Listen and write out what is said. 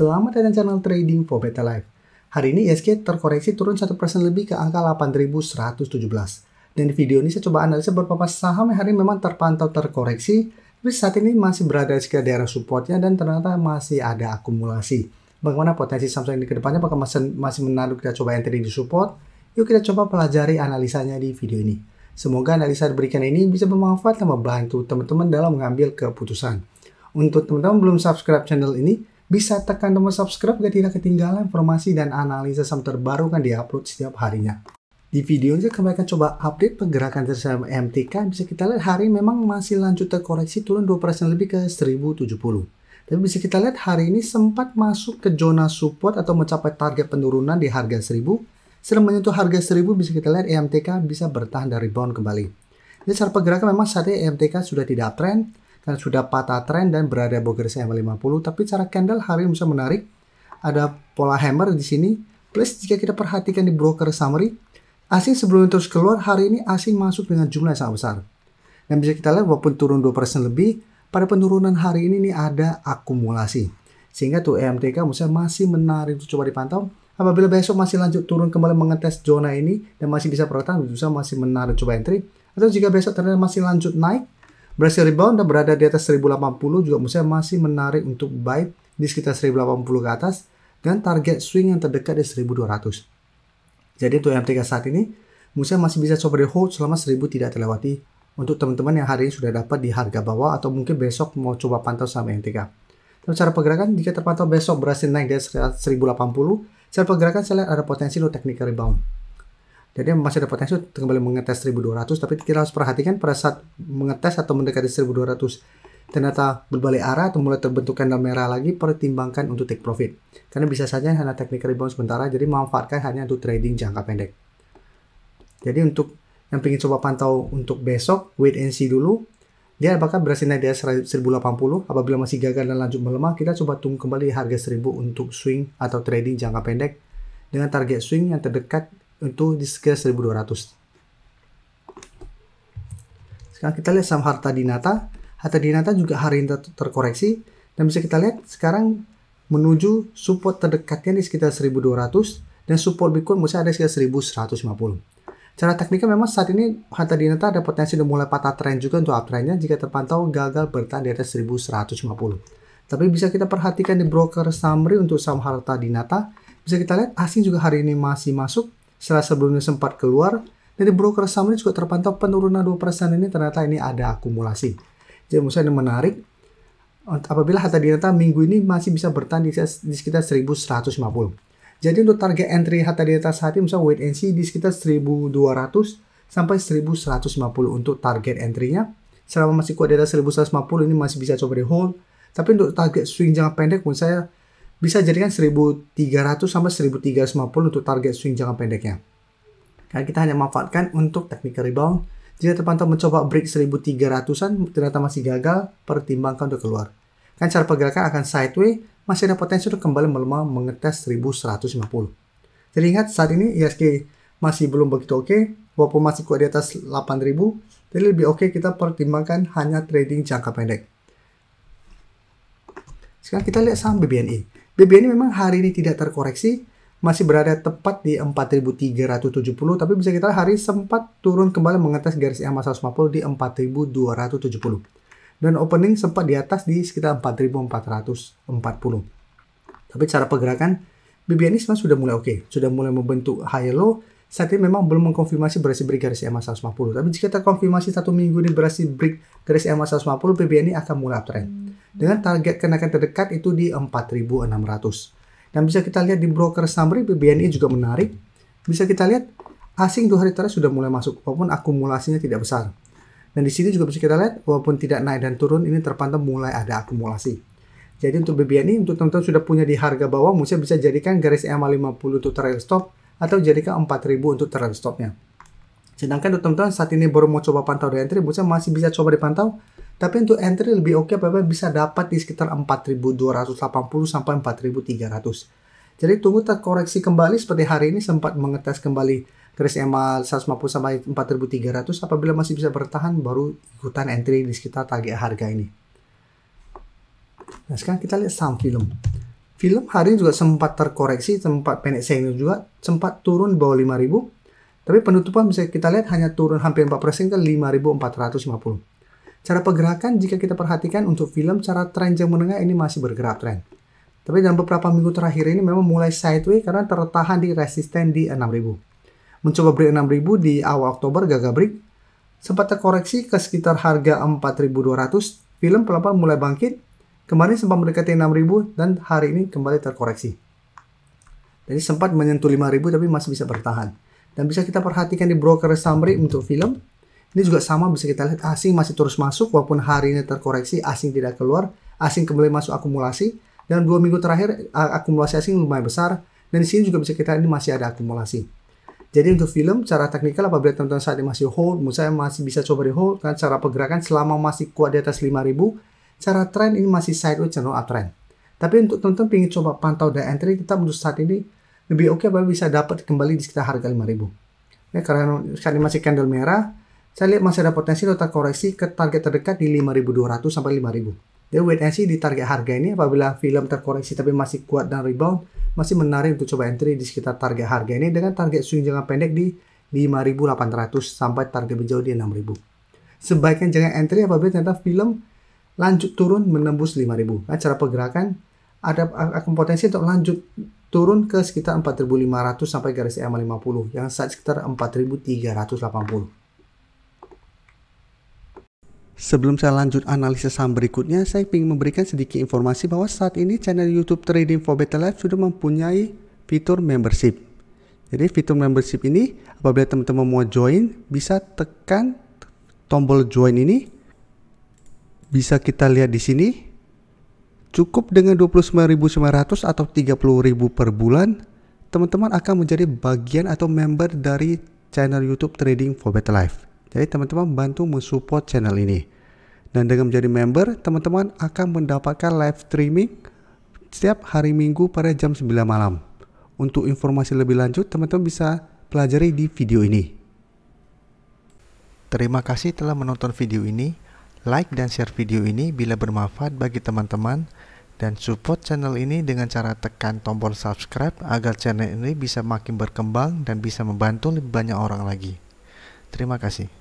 Selamat datang channel Trading for Better Life. Hari ini ISG terkoreksi turun 1% lebih ke angka 8.117. Dan di video ini saya coba analisa beberapa saham yang hari ini memang terpantau terkoreksi, tapi saat ini masih berada di sekitar daerah supportnya dan ternyata masih ada akumulasi. Bagaimana potensi Samsung ini ke depannya, apakah masih menarik kita coba entry di support? Yuk kita coba pelajari analisanya di video ini. Semoga analisa diberikan ini bisa bermanfaat dan membantu teman-teman dalam mengambil keputusan. Untuk teman-teman belum subscribe channel ini, bisa tekan tombol subscribe agar tidak ketinggalan informasi dan analisa saham terbaru kan diupload setiap harinya. Di video ini kami akan coba update pergerakan saham MTK. Bisa kita lihat hari memang masih lanjut terkoreksi turun 2% lebih ke 1070. Tapi bisa kita lihat hari ini sempat masuk ke zona support atau mencapai target penurunan di harga 1000. Setelah menyentuh harga 1000 bisa kita lihat MTK bisa bertahan dari rebound kembali. Jadi secara pergerakan memang saat ini MTK sudah tidak uptrend, karena sudah patah tren dan berada di garis EMA 50, tapi cara candle hari ini bisa menarik. Ada pola hammer di sini. Plus jika kita perhatikan di broker summary, asing sebelum terus keluar hari ini asing masuk dengan jumlah yang sangat besar. Dan bisa kita lihat walaupun turun 2% lebih, pada penurunan hari ini ada akumulasi. Sehingga tuh MTK masih menarik untuk coba dipantau. Apabila besok masih lanjut turun kembali mengetes zona ini dan masih bisa bertahan, masih menarik coba entry. Atau jika besok ternyata masih lanjut naik, berhasil rebound dan berada di atas 1080 juga masih menarik untuk buy di sekitar 1080 ke atas dan target swing yang terdekat di 1200. Jadi untuk MTK saat ini masih bisa coba di hold selama 1000 tidak terlewati untuk teman-teman yang hari ini sudah dapat di harga bawah atau mungkin besok mau coba pantau sama MTK. Dan cara pergerakan jika terpantau besok berhasil naik dari 1080, cara pergerakan saya lihat ada potensi untuk technical rebound. Jadi masih ada potensi untuk kembali mengetes 1200, tapi kita harus perhatikan pada saat mengetes atau mendekati 1200 ternyata berbalik arah atau mulai terbentuk candle merah lagi, pertimbangkan untuk take profit. Karena bisa saja hanya technical rebound sementara, jadi manfaatkan hanya untuk trading jangka pendek. Jadi untuk yang ingin coba pantau untuk besok, wait and see dulu. Dia apakah berhasil naik di atas 1080, apabila masih gagal dan lanjut melemah, kita coba tunggu kembali harga 1000 untuk swing atau trading jangka pendek dengan target swing yang terdekat untuk di sekitar 1200. Sekarang kita lihat saham Harta Dinata. Harta Dinata juga hari ini terkoreksi dan bisa kita lihat sekarang menuju support terdekatnya di sekitar 1200 dan support berikut ada sekitar 1150. Cara teknikal memang saat ini Harta Dinata ada potensi untuk mulai patah tren juga untuk uptrendnya jika terpantau gagal bertahan di atas 1150. Tapi bisa kita perhatikan di broker summary untuk saham Harta Dinata, bisa kita lihat asing juga hari ini masih masuk setelah sebelumnya sempat keluar. Dari broker summary juga terpantau penurunan 2% ini ternyata ini ada akumulasi. Jadi ini menarik apabila Harta Dinata minggu ini masih bisa bertahan di sekitar 1150. Jadi untuk target entry Harta Dinata saat ini wait and see di sekitar 1200 sampai 1150 untuk target entry-nya. Selama masih kuat di atas 1150 ini masih bisa coba di hold. Tapi untuk target swing jangka pendek saya bisa jadikan 1300 sampai 1350 untuk target swing jangka pendeknya. Karena kita hanya manfaatkan untuk technical rebound. Jika terpantau mencoba break 1300-an ternyata masih gagal, pertimbangkan untuk keluar. Kan cara pergerakan akan sideways, masih ada potensi untuk kembali melemah mengetes 1150. Jadi ingat saat ini ISG masih belum begitu oke, walaupun masih kuat di atas 8000, jadi lebih oke kita pertimbangkan hanya trading jangka pendek. Sekarang kita lihat saham BBNI. BBNI memang hari ini tidak terkoreksi, masih berada tepat di 4.370, tapi bisa kita lihat hari sempat turun kembali mengetes garis EMA 150 di 4.270. Dan opening sempat di atas di sekitar 4.440. Tapi cara pergerakan BBNI sebenarnya sudah mulai oke, sudah mulai membentuk high low. Saat ini memang belum mengkonfirmasi berhasil break garis EMA 150. Tapi jika terkonfirmasi satu minggu ini berhasil break garis EMA 150, BBNI akan mulai uptrend. Dengan target kenaikan terdekat itu di 4.600. Dan bisa kita lihat di broker summary BBNI juga menarik. Bisa kita lihat asing 2 hari terakhir sudah mulai masuk walaupun akumulasinya tidak besar. Dan di sini juga bisa kita lihat walaupun tidak naik dan turun ini terpantau mulai ada akumulasi. Jadi untuk BBNI untuk teman-teman sudah punya di harga bawah bisa jadikan garis EMA 50 untuk trail stop atau jadikan 4000 untuk trail stopnya. Sedangkan untuk teman-teman saat ini baru mau coba pantau di entry, masih bisa coba dipantau. Tapi untuk entry lebih oke apabila bisa dapat di sekitar 4.280 sampai 4.300. Jadi tunggu terkoreksi kembali seperti hari ini sempat mengetes kembali garis EMA 150 sampai 4.300. Apabila masih bisa bertahan baru ikutan entry di sekitar target harga ini. Nah sekarang kita lihat saham film. Film hari ini juga sempat terkoreksi, sempat pendek signal juga, sempat turun di bawah 5.000. Tapi penutupan bisa kita lihat hanya turun hampir 4% ke 5.450. Cara pergerakan jika kita perhatikan untuk film cara tren jangka menengah ini masih bergerak tren. Tapi dalam beberapa minggu terakhir ini memang mulai sideways karena tertahan di resisten di 6.000. Mencoba break 6.000 di awal Oktober gagal break. Sempat terkoreksi ke sekitar harga 4.200. Film pelan-pelan mulai bangkit. Kemarin sempat mendekati 6.000 dan hari ini kembali terkoreksi. Jadi sempat menyentuh 5.000 tapi masih bisa bertahan. Dan bisa kita perhatikan di broker summary untuk film. Ini juga sama, bisa kita lihat asing masih terus masuk walaupun hari ini terkoreksi, asing tidak keluar, asing kembali masuk akumulasi. Dan 2 minggu terakhir akumulasi asing lumayan besar. Dan di sini juga bisa kita lihat ini masih ada akumulasi. Jadi untuk film, cara teknikal apabila teman-teman saat ini masih hold, menurut saya masih bisa coba di hold. Karena cara pergerakan selama masih kuat di atas 5.000, cara tren ini masih sideways cenderung uptrend. Tapi untuk teman-teman ingin coba pantau dan entry, kita menurut saat ini lebih oke apabila bisa dapat kembali di sekitar harga 5.000. Ya, karena saat ini masih candle merah, saya lihat masih ada potensi untuk koreksi ke target terdekat di 5.200 sampai 5.000. Jadi wait and see di target harga ini apabila film terkoreksi tapi masih kuat dan rebound, masih menarik untuk coba entry di sekitar target harga ini dengan target swing jangka pendek di 5.800 sampai target berjauh di 6.000. Sebaiknya jangan entry apabila ternyata film lanjut turun menembus 5.000. Nah, cara pergerakan akan potensi untuk lanjut turun ke sekitar 4.500 sampai garis EMA 50 yang saat sekitar 4.380. Sebelum saya lanjut analisis saham berikutnya, saya ingin memberikan sedikit informasi bahwa saat ini channel YouTube Trading for Better Life sudah mempunyai fitur membership. Jadi fitur membership ini apabila teman-teman mau join, bisa tekan tombol join ini. Bisa kita lihat di sini, cukup dengan 29.900 atau 30.000 per bulan, teman-teman akan menjadi bagian atau member dari channel YouTube Trading for Better Life. Jadi teman-teman bantu mensupport channel ini. Dan dengan menjadi member, teman-teman akan mendapatkan live streaming setiap hari Minggu pada jam 9 malam. Untuk informasi lebih lanjut, teman-teman bisa pelajari di video ini. Terima kasih telah menonton video ini. Like dan share video ini bila bermanfaat bagi teman-teman, dan support channel ini dengan cara tekan tombol subscribe agar channel ini bisa makin berkembang dan bisa membantu lebih banyak orang lagi. Terima kasih.